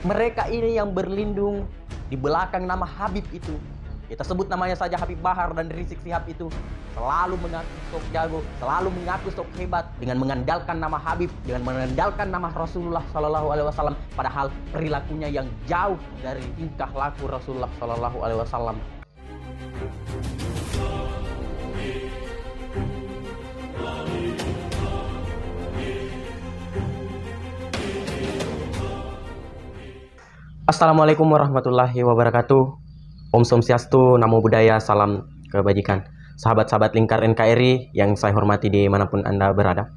Mereka ini yang berlindung di belakang nama Habib itu. Kita sebut namanya saja Habib Bahar dan Rizik Sihab itu selalu mengaku sok jago, selalu mengaku sok hebat dengan mengandalkan nama Habib, dengan mengandalkan nama Rasulullah Shallallahu Alaihi Wasallam. Padahal perilakunya yang jauh dari tingkah laku Rasulullah Shallallahu Alaihi Wasallam. Assalamualaikum warahmatullahi wabarakatuh. Om Swastiastu, Namo Buddhaya, salam kebajikan. Sahabat-sahabat lingkar NKRI yang saya hormati dimanapun Anda berada.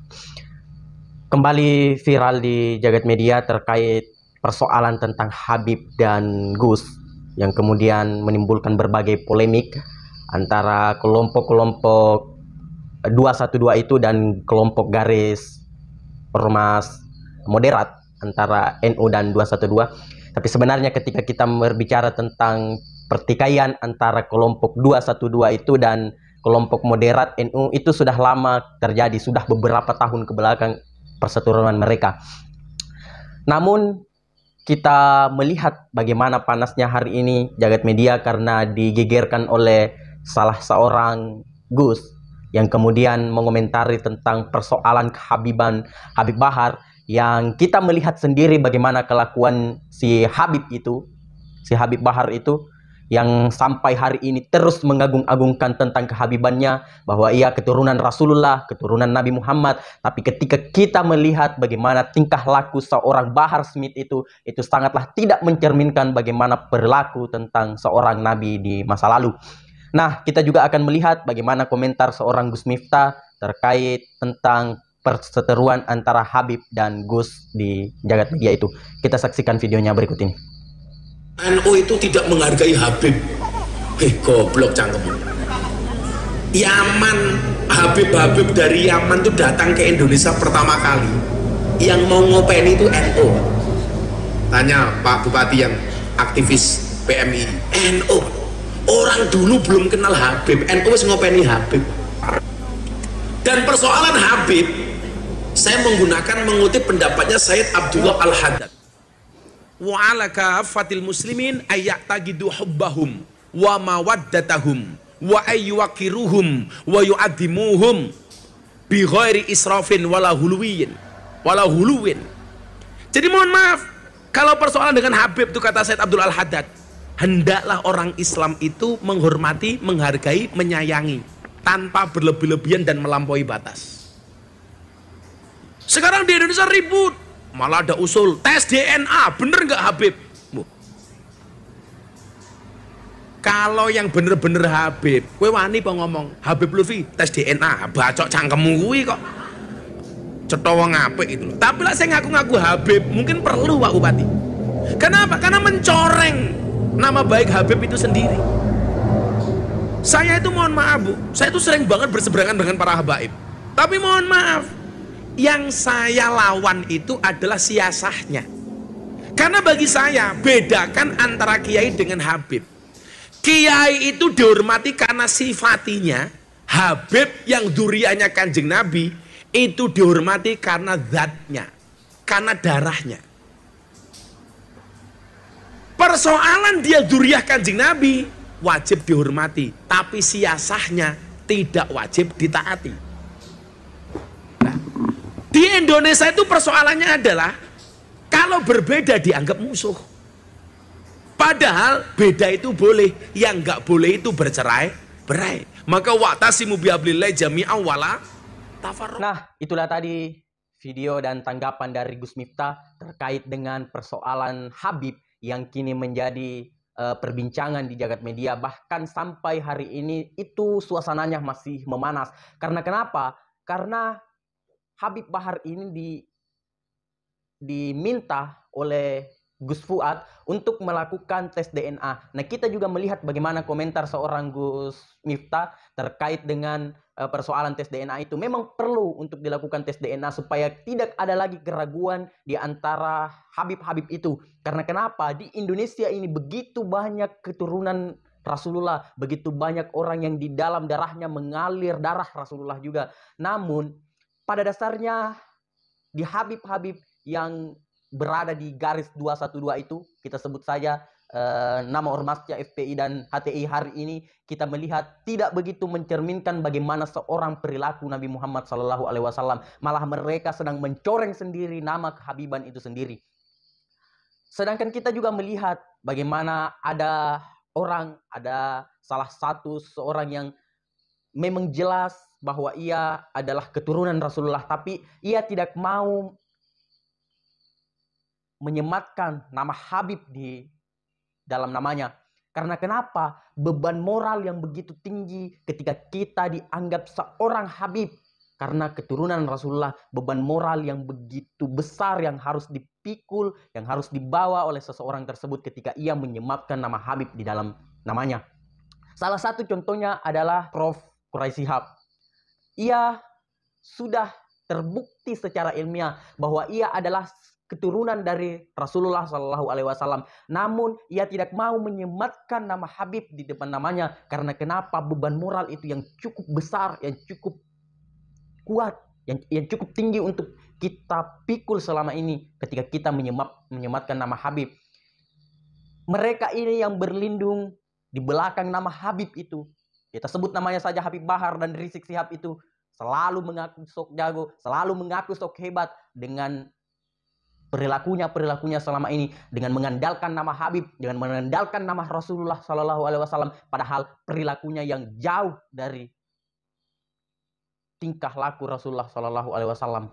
Kembali viral di jagat media terkait persoalan tentang Habib dan Gus yang kemudian menimbulkan berbagai polemik antara kelompok-kelompok 212 itu dan kelompok garis ormas moderat antara NU dan 212. Tapi sebenarnya ketika kita berbicara tentang pertikaian antara kelompok 212 itu dan kelompok moderat NU itu sudah lama terjadi, sudah beberapa tahun ke belakang perseteruan mereka. Namun kita melihat bagaimana panasnya hari ini jagat media karena digegerkan oleh salah seorang Gus yang kemudian mengomentari tentang persoalan kehabiban Habib Bahar, yang kita melihat sendiri bagaimana kelakuan si Habib Bahar itu yang sampai hari ini terus mengagung-agungkan tentang kehabibannya, bahwa ia keturunan Rasulullah, keturunan Nabi Muhammad. Tapi ketika kita melihat bagaimana tingkah laku seorang Bahar Smith itu sangatlah tidak mencerminkan bagaimana perilaku tentang seorang Nabi di masa lalu. Nah, kita juga akan melihat bagaimana komentar seorang Gus Miftah terkait tentang perseteruan antara Habib dan Gus di jagat media itu. Kita saksikan videonya berikut ini. NU itu tidak menghargai Habib. Goblok cangkem. Yaman, Habib dari Yaman itu datang ke Indonesia pertama kali. Yang mau ngopeni itu NU. Tanya Pak Bupati yang aktivis PMI. NU. Orang dulu belum kenal Habib. NU wis ngopeni Habib. Dan persoalan Habib, saya mengutip pendapatnya Sayyid Abdullah Al-Haddad. Wa ala kafatil muslimin ayyatagidu hubbahum wa mawaddatahum wa ayyuwakiruhum wa yu'addimuhum bi ghairi israfin wala huluwin. Jadi mohon maaf, kalau persoalan dengan Habib itu kata Sayyid Abdullah Al-Haddad, hendaklah orang Islam itu menghormati, menghargai, menyayangi tanpa berlebih-lebihan dan melampaui batas. Sekarang di Indonesia ribut, malah ada usul tes DNA, bener nggak Habib? Kalau yang bener-bener Habib, kowe wani apa ngomong Habib Lutfi tes DNA, bacok cangkemmu kuwi kok cetha wong apik itu loh. Tapi lah saya ngaku-ngaku Habib, mungkin perlu Pak Bupati. Kenapa? Karena mencoreng nama baik Habib itu sendiri. Saya itu mohon maaf Bu, saya itu sering banget berseberangan dengan para habaib. Tapi mohon maaf, yang saya lawan itu adalah siasahnya. Karena bagi saya, bedakan antara kiai dengan habib. Kiai itu dihormati karena sifatinya. Habib yang duriannya Kanjeng Nabi itu dihormati karena zatnya, karena darahnya. Persoalan dia duriah Kanjeng Nabi wajib dihormati, tapi siasahnya tidak wajib ditaati. Nah, di Indonesia itu persoalannya adalah kalau berbeda dianggap musuh. Padahal beda itu boleh, yang nggak boleh itu bercerai-berai. Maka wa'tasimu bihablillahi jami'an wala tafarraqu. Nah, itulah tadi video dan tanggapan dari Gus Miftah terkait dengan persoalan Habib yang kini menjadi perbincangan di jagat media. Bahkan sampai hari ini itu suasananya masih memanas. Karena kenapa? Karena Habib Bahar ini diminta oleh Gus Fuad untuk melakukan tes DNA. Nah, kita juga melihat bagaimana komentar seorang Gus Miftah terkait dengan persoalan tes DNA itu. Memang perlu untuk dilakukan tes DNA supaya tidak ada lagi keraguan di antara Habib-Habib itu. Karena kenapa? Di Indonesia ini begitu banyak keturunan Rasulullah, begitu banyak orang yang di dalam darahnya mengalir darah Rasulullah juga. Namun pada dasarnya di Habib-Habib yang berada di garis 212 itu, kita sebut saja nama ormasnya FPI dan HTI hari ini, kita melihat tidak begitu mencerminkan bagaimana seorang perilaku Nabi Muhammad SAW. Malah mereka sedang mencoreng sendiri nama kehabiban itu sendiri. Sedangkan kita juga melihat bagaimana ada salah satu seorang yang memang jelas bahwa ia adalah keturunan Rasulullah, tapi ia tidak mau menyematkan nama Habib di dalam namanya. Karena kenapa? Beban moral yang begitu tinggi ketika kita dianggap seorang Habib karena keturunan Rasulullah, beban moral yang begitu besar yang harus dipikul, yang harus dibawa oleh seseorang tersebut ketika ia menyematkan nama Habib di dalam namanya. Salah satu contohnya adalah Prof. Quraisy Shihab. Ia sudah terbukti secara ilmiah bahwa ia adalah keturunan dari Rasulullah SAW. Namun ia tidak mau menyematkan nama Habib di depan namanya. Karena kenapa? Beban moral itu yang cukup besar, yang cukup kuat, yang cukup tinggi untuk kita pikul selama ini ketika kita menyematkan nama Habib. Mereka ini yang berlindung di belakang nama Habib itu, kita sebut namanya saja Habib Bahar dan Rizik Sihab itu, selalu mengaku sok jago, selalu mengaku sok hebat dengan perilakunya selama ini, dengan mengandalkan nama Habib, dengan mengandalkan nama Rasulullah SAW, padahal perilakunya yang jauh dari tingkah laku Rasulullah SAW.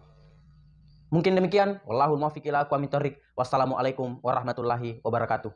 Mungkin demikian. Wallahul muwaffiq ila aqwamit thoriq. Wassalamualaikum warahmatullahi wabarakatuh.